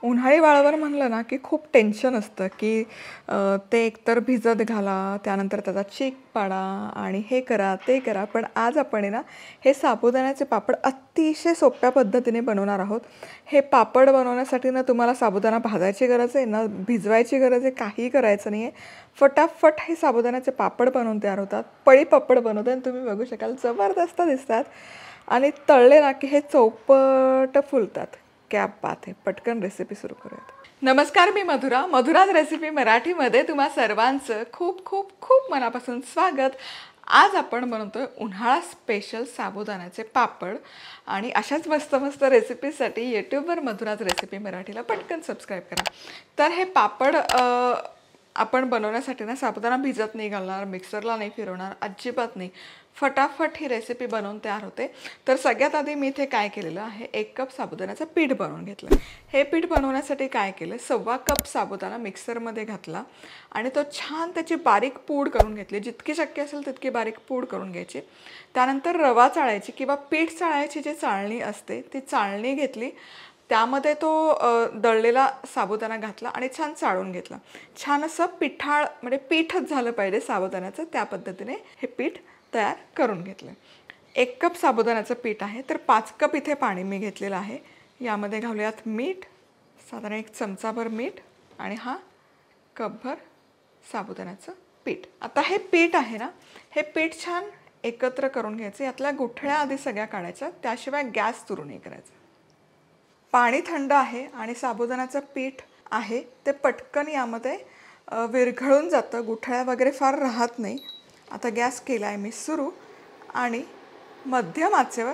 उन्हाळी वाळवण म्हणलं ना की खूप टेन्शन असतं की ते एकतर भिजत घाला, त्यानंतर त्याचा चीक पाडा आणि हे करा ते करा. पण आज आपण आहे ना हे साबुदाण्याचे पापड अतिशय सोप्या पद्धतीने बनवणार आहोत. हे पापड बनवण्यासाठी ना तुम्हाला साबुदाणा भाजायची गरज आहे ना, भिजवायची गरज आहे, काहीही करायचं नाही आहे. फटाफट हे साबुदाण्याचे पापड बनवून तयार होतात. पळी पापड बनवते आणि तुम्ही बघू शकाल जबरदस्त दिसतात आणि तळले ना की हे चौपट फुलतात. क्या बात आहे. पटकन रेसिपी सुरू करूयात. नमस्कार, मी मधुरा. मधुराज रेसिपी मराठीमध्ये तुम्हा सर्वांचं खूप खूप खूप मनापासून स्वागत. आज आपण बनवतोय उन्हाळा स्पेशल साबुदाण्याचे पापड आणि अशाच मस्त मस्त रेसिपीसाठी यूट्यूबवर मधुराज रेसिपी मराठीला पटकन सबस्क्राईब करा. तर हे पापड आपण बनवण्यासाठी ना साबुदाणा भिजत नाही घालणार, मिक्सरला नाही फिरवणार, अजिबात नाही. फटाफट ही रेसिपी बनवून तयार होते. तर सगळ्यात आधी मी इथे काय केलेलं आहे, 1 कप साबुदाण्याचं पीठ बनवून घेतलं. हे पीठ बनवण्यासाठी काय केलं, 1.25 कप साबुदाणा मिक्सरमध्ये घातला आणि तो छान त्याची बारीक पूड करून घेतली. जितकी शक्य असेल तितकी बारीक पूड करून घ्यायची. त्यानंतर रवा चाळायची किंवा पीठ चाळायची जी चाळणी असते ती चाळणी घेतली. त्यामध्ये तो दळलेला साबुदाणा घातला आणि छान चाळून घेतला. छान असं पिठाळ म्हणजे पीठच झालं पाहिजे साबुदाण्याचं, त्या पद्धतीने हे पीठ तयार करून घेतलं. 1 कप साबुदाण्याचं पीठ आहे तर 5 कप इथे पाणी मी घेतलेलं आहे. यामध्ये घालूयात मीठ, साधारण 1 चमचाभर मीठ आणि हा कपभर साबुदाण्याचं पीठ. आता हे पीठ आहे ना, हे पीठ छान एकत्र करून घ्यायचं. यातल्या गुठळ्या आधी सगळ्या काढायच्या, त्याशिवाय गॅस सुरू नाही करायचा. पाणी थंड आहे आणि साबुदाण्याचं पीठ आहे ते पटकन यामध्ये विरघळून जातं, गुठळ्या वगैरे फार राहत नाही. आता गॅस केला आहे मी सुरू आणि मध्यम आचेवर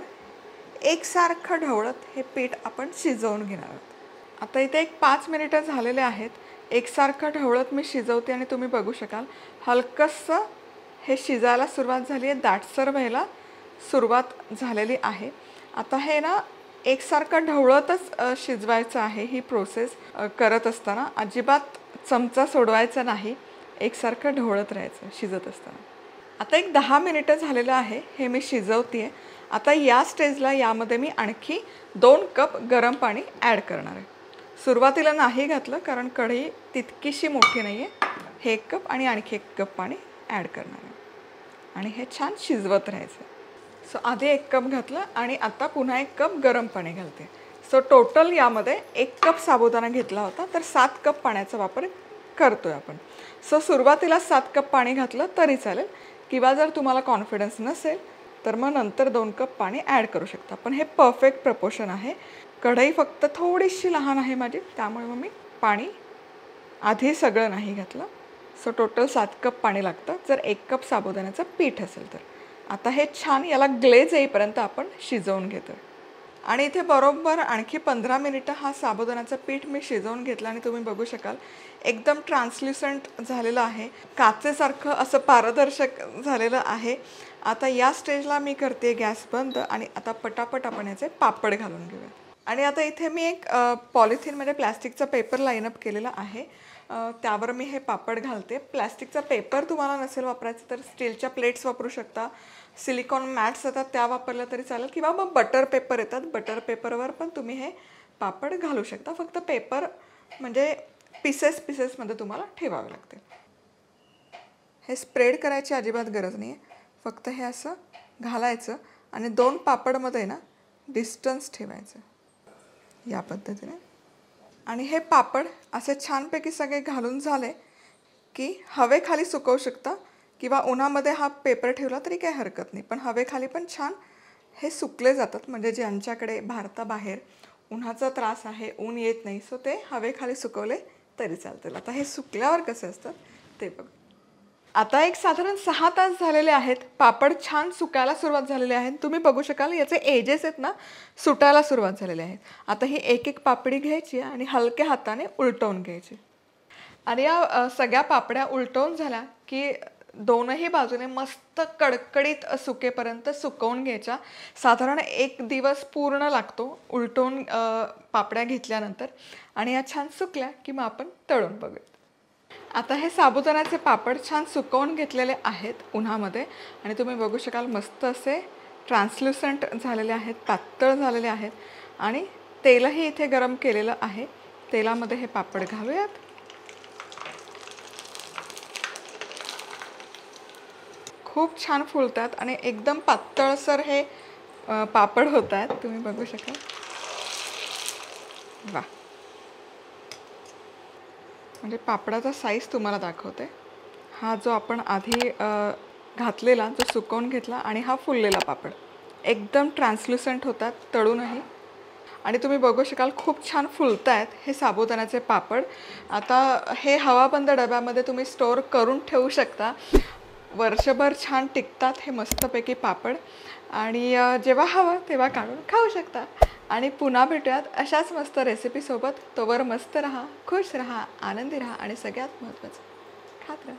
एकसारखं ढवळत हे पीठ आपण शिजवून घेणार आहोत. आता इथे 5 मिनिटं झालेले आहेत. एकसारखं ढवळत मी शिजवते आणि तुम्ही बघू शकाल हलकंसं हे शिजायला सुरुवात झाली आहे, दाटसर व्हायला सुरुवात झालेली आहे. आता हे ना एकसारखं ढवळतच शिजवायचं आहे. ही प्रोसेस करत असताना अजिबात चमचा सोडवायचा नाही, एकसारखं ढवळत राहायचं शिजत असताना. आता 10 मिनिटं झालेलं आहे, हे मी शिजवते आहे. आता या स्टेजला यामध्ये मी आणखी 2 कप गरम पाणी ॲड करणार आहे. सुरुवातीला नाही घातलं कारण कढई तितकीशी मोठी नाही आहे. हे 1 कप आणि आणखी 1 कप पाणी ॲड करणार आहे आणि हे छान शिजवत राहायचं. सो आधी 1 कप घातलं आणि आता पुन्हा 1 कप गरम पाणी घालते. सो टोटल यामध्ये 1 कप साबुदाणा घेतला होता तर 7 कप पाण्याचा वापर करतोय आपण. सो सुरुवातीला 7 कप पाणी घातलं तरी चालेल किंवा जर तुम्हाला कॉन्फिडन्स नसेल तर मग नंतर 2 कप पाणी ॲड करू शकता. पण हे परफेक्ट प्रपोर्शन आहे. कढई फक्त थोडीशी लहान आहे माझी, त्यामुळे मग मी पाणी आधी सगळं नाही घातलं. सो टोटल 7 कप पाणी लागतं जर 1 कप साबुदाण्याचं पीठ असेल तर. आता हे छान याला ग्लेज येईपर्यंत आपण शिजवून घेतो आणि इथे बरोबर आणखी 15 मिनिटं हा साबुदाण्याचं पीठ मी शिजवून घेतलं आणि तुम्ही बघू शकाल एकदम ट्रान्सल्युसंट झालेलं आहे, काचेसारखं असं पारदर्शक झालेलं आहे. आता या स्टेजला मी करते गॅस बंद आणि आता पटापट आपण याचे पापड घालून घेऊया. आणि आता इथे मी एक पॉलिथिन म्हणजे प्लॅस्टिकचा पेपर लाईनअप केलेला आहे, त्यावर मी हे पापड घालते. प्लॅस्टिकचा पेपर तुम्हाला नसेल वापरायचं तर स्टीलच्या प्लेट्स वापरू शकता, सिलिकॉन मॅट्स येतात त्या वापरल्या तरी चालेल किंवा मग बटर पेपर येतात, बटर पेपरवर पण तुम्ही हे पापड घालू शकता. फक्त पेपर म्हणजे पीसेसमध्ये तुम्हाला ठेवावे लागते. हे स्प्रेड करायची अजिबात गरज नाही आहे, फक्त हे असं घालायचं आणि 2 पापडमध्ये ना डिस्टन्स ठेवायचं या पद्धतीने. आणि हे पापड असे छानपैकी सगळे घालून झाले की हवेखाली सुकवू शकता किंवा उन्हामध्ये हा पेपर ठेवला तरी काही हरकत नाही. पण हवेखाली पण छान हे सुकले जातात, म्हणजे ज्यांच्याकडे भारताबाहेर उन्हाचा त्रास आहे, ऊन येत नाही, सो ते हवेखाली सुकवले तरी चालतील. आता हे सुकल्यावर कसे असतात ते बघ. आता एक साधारण 6 तास झालेले आहेत. पापड छान सुकायला सुरुवात झालेली आहे. तुम्ही बघू शकाल याचे एजेस आहेत ना सुटायला सुरुवात झालेले आहेत. आता ही एक एक पापडी घ्यायची आणि हलक्या हाताने उलटवून घ्यायची आणि या सगळ्या पापड्या उलटवून झाल्या की दोनही बाजूने मस्त कडकडीत सुकेपर्यंत सुकवून घ्यायच्या. साधारण 1 दिवस पूर्ण लागतो उलटवून पापड्या घेतल्यानंतर आणि या छान सुकल्या की मग आपण तळून बघूया. आता हे साबुदाण्याचे पापड छान सुकवून घेतलेले आहेत उन्हामध्ये आणि तुम्ही बघू शकाल मस्त असे ट्रान्सल्युसंट झालेले आहेत, पातळ झालेले आहेत आणि तेलही इथे गरम केलेलं आहे. तेलामध्ये हे पापड घालूयात. खूप छान फुलतात आणि एकदम पातळसर हे पापड होत आहेत. तुम्ही बघू शकाल. वा, म्हणजे पापडाचा साईज तुम्हाला दाखवते. हा जो आपण आधी घातलेला, जो सुकवून घेतला आणि हा फुललेला पापड एकदम ट्रान्सल्युसंट होतात तळूनही. आणि तुम्ही बघू शकाल खूप छान फुलत आहेत हे साबुदाण्याचे पापड. आता हे हवाबंद डब्यामध्ये तुम्ही स्टोअर करून ठेवू शकता. वर्षभर छान टिकतात हे मस्तपैकी पापड. आणि जेव्हा हवं तेव्हा काढून खाऊ शकता. आणि पुन्हा भेटूयात अशाच मस्त रेसिपीसोबत. तोवर मस्त राहा, खुश राहा, आनंदी राहा आणि सगळ्यात महत्त्वाचं खात राहा.